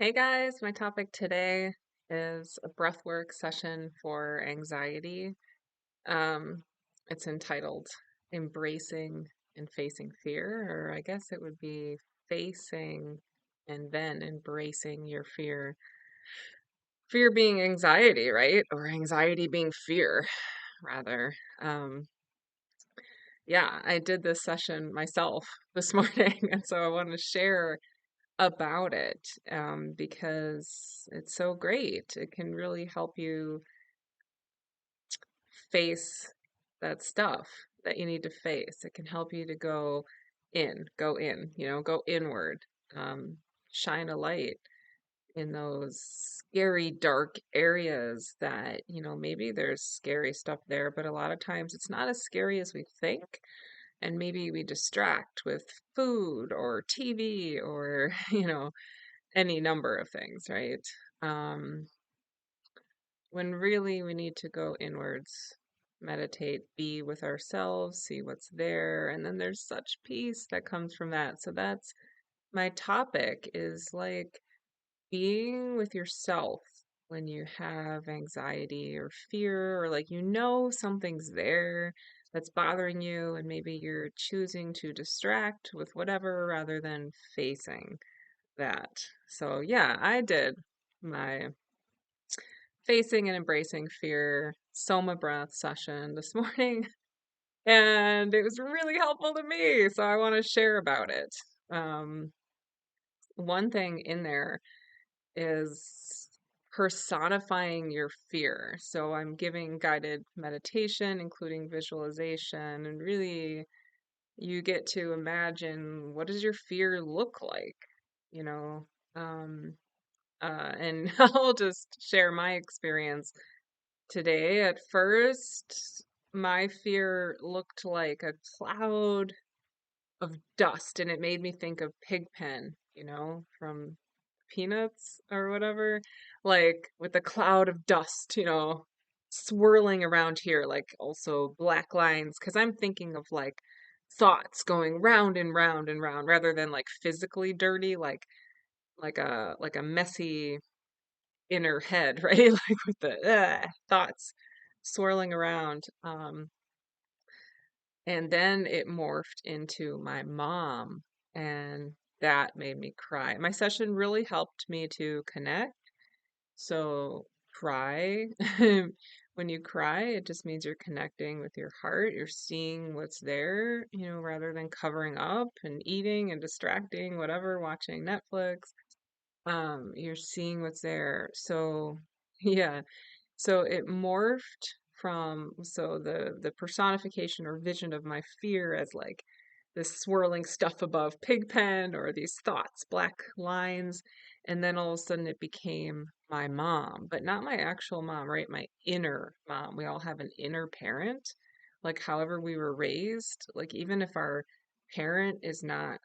Hey guys, my topic today is a breathwork session for anxiety. Um, it's entitled Embracing and Facing Fear, or I guess it would be facing and then embracing your fear. Fear being anxiety, right? Or anxiety being fear, rather. Um, yeah, I did this session myself this morning, and so I want to share about it because it's so great. It can really help you face that stuff that you need to face. It can help you to go in, go inward, um, shine a light in those scary, dark areas that, maybe there's scary stuff there, but a lot of times it's not as scary as we think. And maybe we distract with food or TV or, any number of things, right? Um, when really we need to go inwards, meditate, be with ourselves, see what's there, and then there's such peace that comes from that. So that's my topic is like being with yourself when you have anxiety or fear, or like something's there that's bothering you, and maybe you're choosing to distract with whatever rather than facing that. So, yeah, I did my facing and embracing fear SOMA Breath session this morning, and it was really helpful to me. So, I want to share about it. Um, one thing in there is personifying your fear. So, I'm giving guided meditation, including visualization, and really you get to imagine what does your fear look like, you know? Um, and I'll just share my experience today. At first, my fear looked like a cloud of dust, and it made me think of Pigpen, from Peanuts or whatever, like with a cloud of dust, swirling around here, like also black lines, because I'm thinking of like thoughts going round and round and round rather than like physically dirty, like a messy inner head, right? Like with the thoughts swirling around. And then it morphed into my mom, and that made me cry. My session really helped me to connect. So, cry. When you cry, it just means you're connecting with your heart. You're seeing what's there, rather than covering up and eating and distracting, whatever, watching Netflix. You're seeing what's there. So, yeah. So it morphed from the personification or vision of my fear as like this swirling stuff above Pigpen or these thoughts, black lines, and then all of a sudden it became my mom, but not my actual mom, right? My inner mom. We all have an inner parent, like however we were raised, like even if our parent is not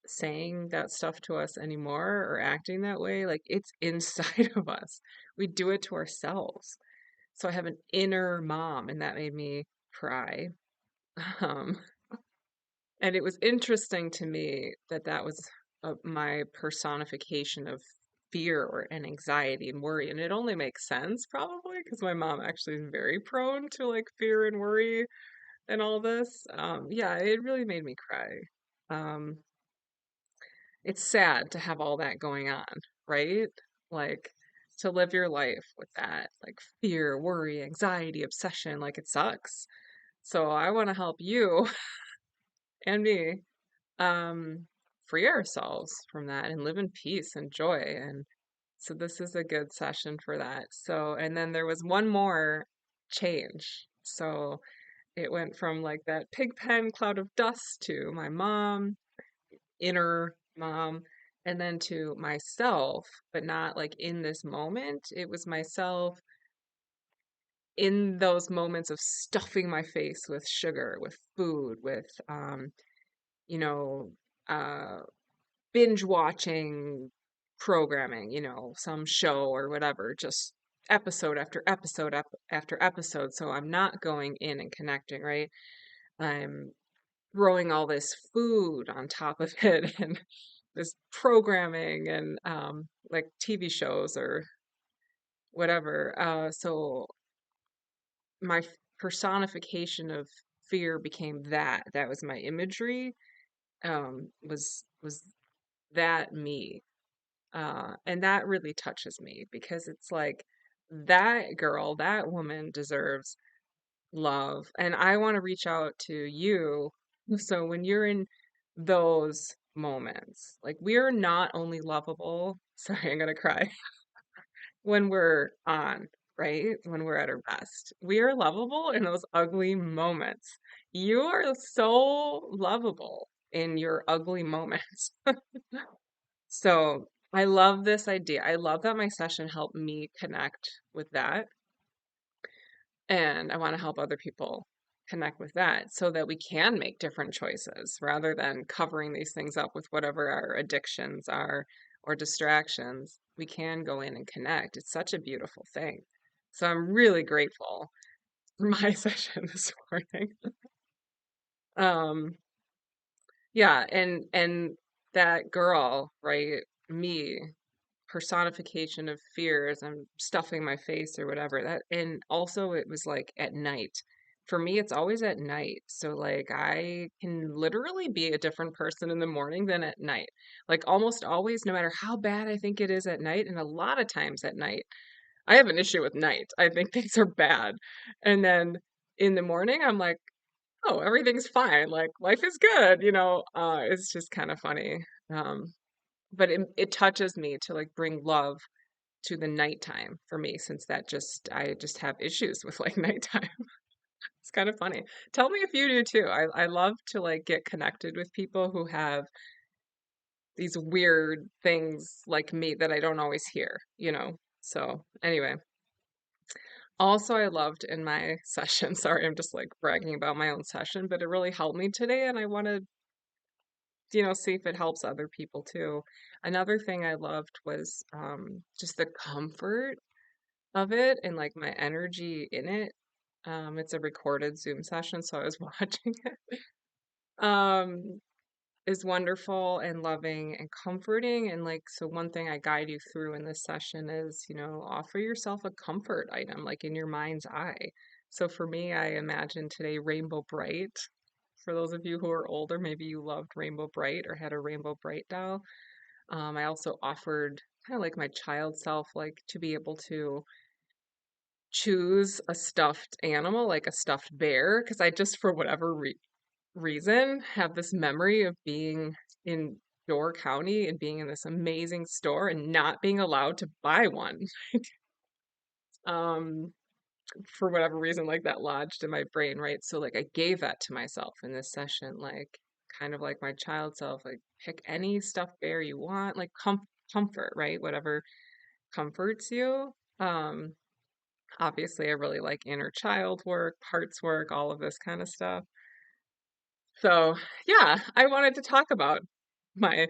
saying that stuff to us anymore or acting that way, like it's inside of us. We do it to ourselves. So I have an inner mom, and that made me cry. Um, and it was interesting to me that that was my personification of fear or and anxiety and worry. And it only makes sense probably because my mom actually is very prone to like fear and worry and all this. Yeah, it really made me cry. Um, it's sad to have all that going on, right? Like to live your life with that, like fear, worry, anxiety, obsession, like it sucks. So I want to help you and me um free ourselves from that and live in peace and joy. And so this is a good session for that. So and then there was one more change. So it went from like that pig pen cloud of dust to my mom, inner mom, and then to myself, but not like in this moment. It was myself in those moments of stuffing my face with sugar, with food, with you know, uh binge watching programming, some show or whatever, just episode after episode after episode. So I'm not going in and connecting, right? I'm throwing all this food on top of it and this programming and like TV shows or whatever. So my personification of fear became that. That was my imagery. Was that me? And that really touches me because it's like that girl, that woman deserves love. And I want to reach out to you. So when you're in those moments, like we're not only lovable, sorry, I'm gonna cry, when we're on, right? When we're at our best. We are lovable in those ugly moments. You are so lovable in your ugly moments. So I love this idea. I love that my session helped me connect with that. And I want to help other people connect with that so that we can make different choices rather than covering these things up with whatever our addictions are or distractions. We can go in and connect. It's such a beautiful thing. So I'm really grateful for my session this morning. Um, yeah, and that girl, right? Me, personification of fear as I'm stuffing my face or whatever. That and also it was like at night. For me, it's always at night. So like I can literally be a different person in the morning than at night. Like almost always, no matter how bad I think it is at night, and a lot of times at night, I have an issue with night. I think things are bad. And then in the morning, I'm like, oh, everything's fine. Like life is good, it's just kind of funny. Um, but it touches me to like bring love to the nighttime for me since I just have issues with like nighttime. It's kind of funny. Tell me if you do too. I love to like get connected with people who have these weird things like me that I don't always hear. So anyway, also I loved in my session, sorry, I'm just like bragging about my own session, but it really helped me today and I want to, see if it helps other people too. Another thing I loved was just the comfort of it and like my energy in it. It's a recorded Zoom session, so I was watching it. Um, is wonderful and loving and comforting. And like, so one thing I guide you through in this session is, offer yourself a comfort item, like in your mind's eye. So for me, I imagine today Rainbow Bright. For those of you who are older, maybe you loved Rainbow Bright or had a Rainbow Bright doll. I also offered kind of like my child self, like to be able to choose a stuffed animal, like a stuffed bear, because I just, for whatever reason, have this memory of being in Door County and being in this amazing store and not being allowed to buy one. Um, for whatever reason, like that lodged in my brain, right? So like I gave that to myself in this session, like kind of like my child self, like pick any stuffed bear you want, like comfort, right? Whatever comforts you. Um, Obviously, I really like inner child work, parts work, all of this kind of stuff. So, yeah, I wanted to talk about my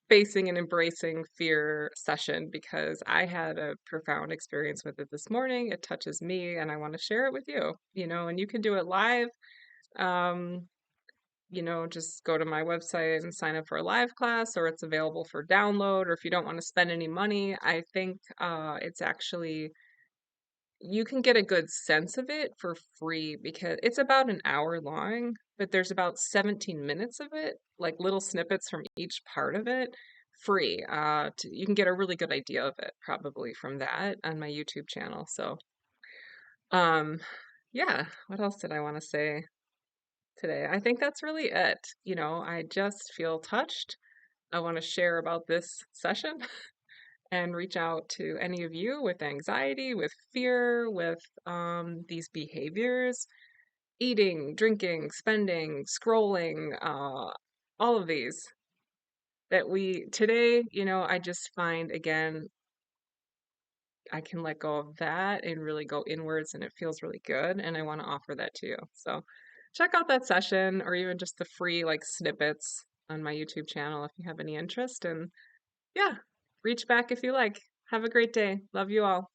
facing and embracing fear session because I had a profound experience with it this morning. It touches me and I want to share it with you, and you can do it live. Um, just go to my website and sign up for a live class, or it's available for download. Or if you don't want to spend any money, I think it's actually you can get a good sense of it for free because it's about an hour long, but there's about 17 minutes of it, like little snippets from each part of it, free. You can get a really good idea of it probably from that on my YouTube channel. So, um, yeah, what else did I want to say today? I think that's really it. I just feel touched. I want to share about this session and reach out to any of you with anxiety, with fear, with these behaviors, eating, drinking, spending, scrolling, all of these that we today, I just find again, I can let go of that and really go inwards and it feels really good. And I want to offer that to you. So check out that session or even just the free like snippets on my YouTube channel if you have any interest. And yeah, reach back if you like. Have a great day. Love you all.